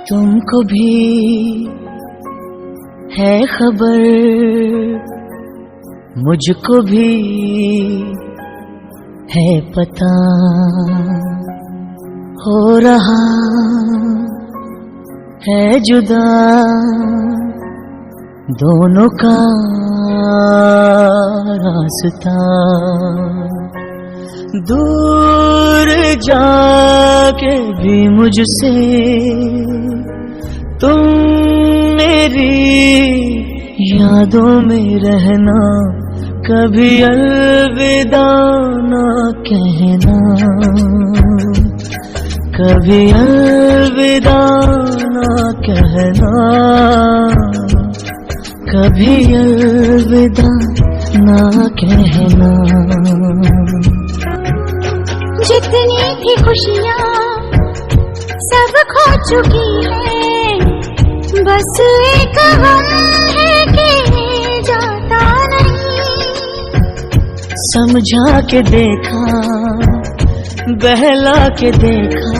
तुमको भी है खबर, मुझको भी है पता, हो रहा है जुदा दोनों का रास्ता। दूर जाके भी मुझसे तुम मेरी यादों में रहना, कभी अलविदा ना कहना, कभी अलविदा ना कहना, कभी अलविदा ना कहना। जितनी भी खुशियाँ सब खो चुकी है, बस एक गम है कि जाता नहीं। समझा के देखा, बहला के देखा,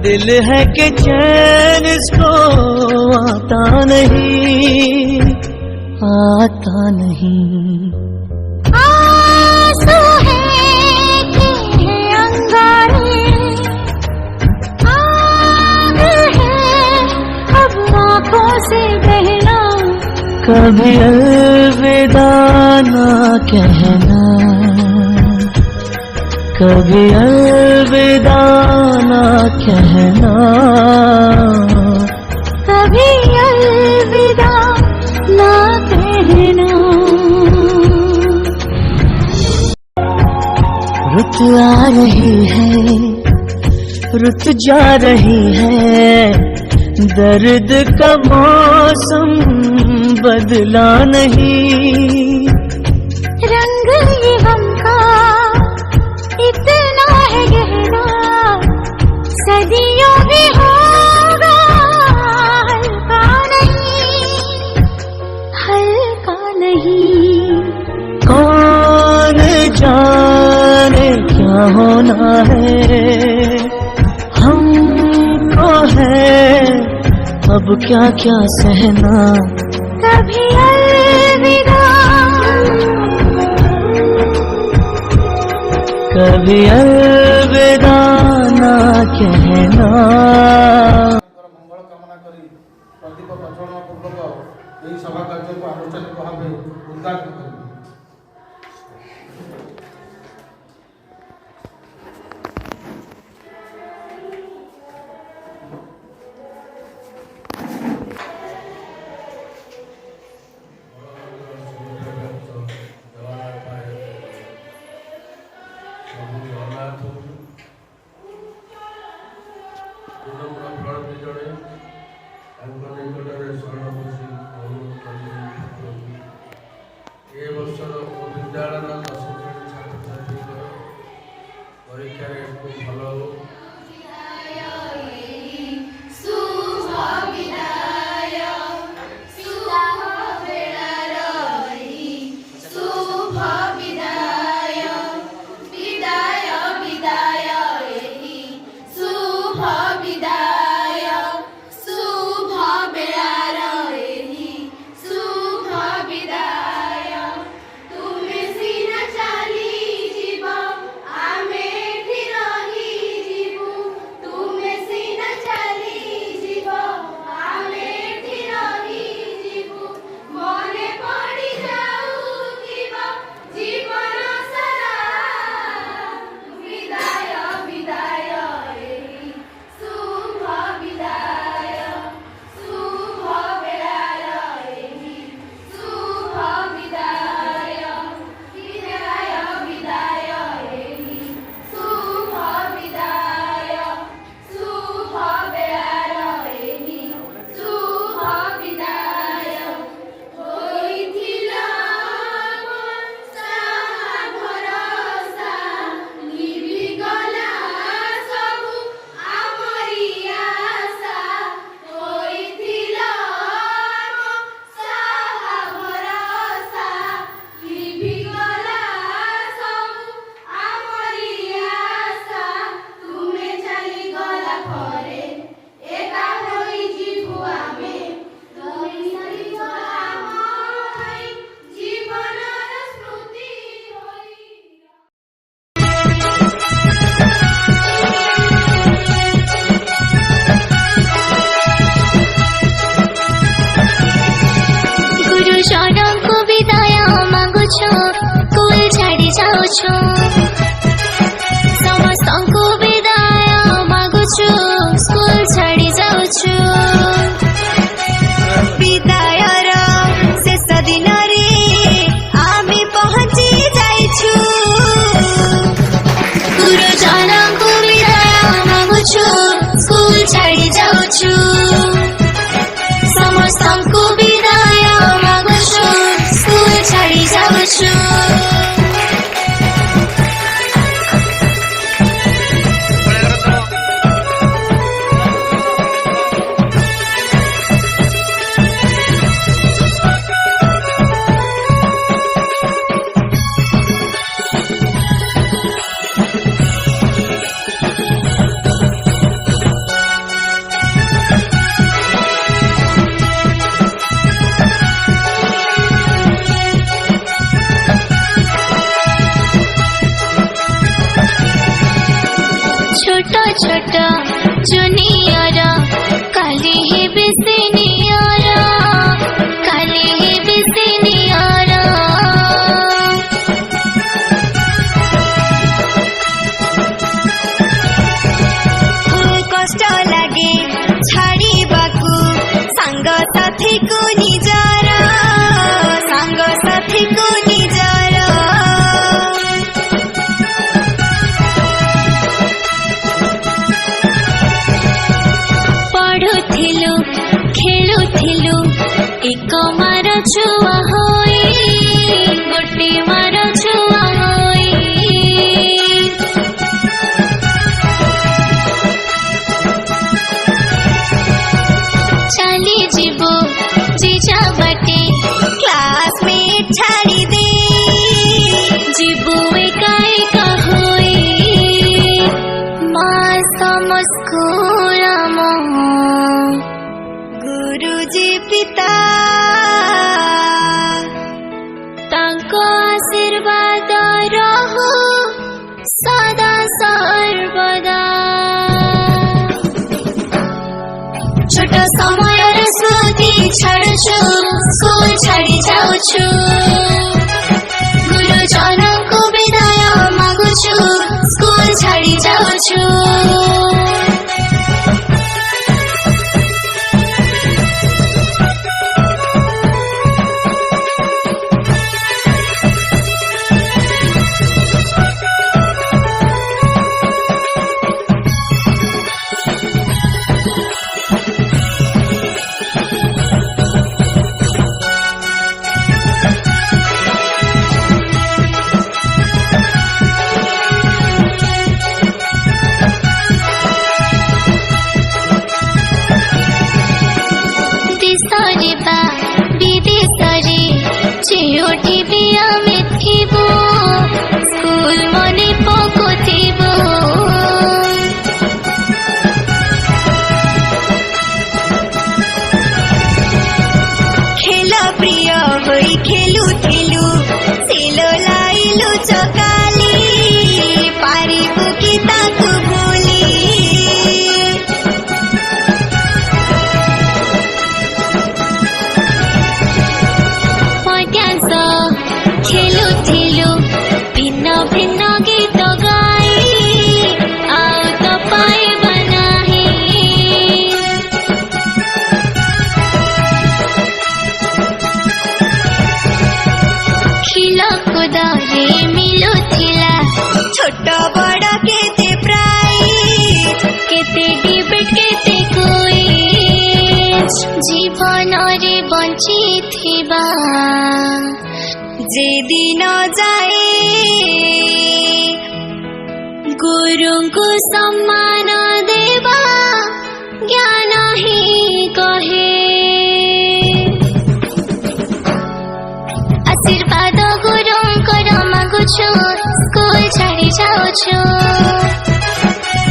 दिल है कि चैन इसको आता नहीं, आता नहीं। आंसू है कि अंगारे, आग है अब आँखों से बहना, कभी अलविदा ना कहना, कभी अलविदा ना कहना, कभी अलविदा ना कहना। रुत आ रही है, रुत जा रही है, दर्द का मौसम बदला नहीं। रंग ये गम का इतना है गहरा, सदियों भी होगा हल्का नहीं, हल्का नहीं। कौन जाने क्या होना है, हमको है अब क्या क्या सहना, कभी अलविदा, कभी अलविदा ना कहना। मंगल कामना करी प्रदीप प्रज्वलन पूर्वक यह सभा कार्य को आनुष्ठानिक भाव उद्घाटन करें। साथी को निजार सांग साथी को निजार पढ़ुथिलु खेलुथिलु एक मार छुआ होई गोटे मार छुआ होई चली जीवो जीजा बाटे क्लासमेट छाड़ी दे जीवो एका एका होई माँ समस्कुल गुरुजी पिता तांको आशीर्वाद रहो सदा सर्वदा छोट समय स्मृति छाड़छु स्कूल छाड़ी जाऊछु गुरुजन को विदाय मागुछु स्कूल छाड़ी जाऊछु स्कूल मने पकुथिबो खेल प्रिय होई खेलुथिलु सेलो लाइलु चकाली पारिबु कि ताकु भूली खेलुथिलु भिन्न भिन्न गीत गाई आउ तो पाइब नाही खेलकुदरे मिलुथिला छोट बड़ केते प्राइज केते डिबेट केते क्विज जीवन रे बंची थिबा जे दिन जाए गुरु को सम्मान देवा ज्ञान ही कहे आशीर्वाद गुरु मागुछु स्कूल छाड़ी जाऊछु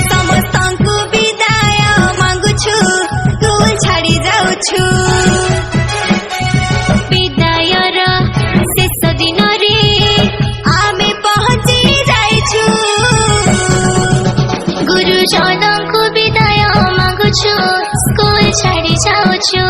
समस्त को विदाय मागुछु स्कूल छाड़ी जाऊछु विदायर शेष दिन रे आमे पहुंची जाइछु गुरुजन को विदाय मागुछु स्कूल छाड़ी जाऊछु।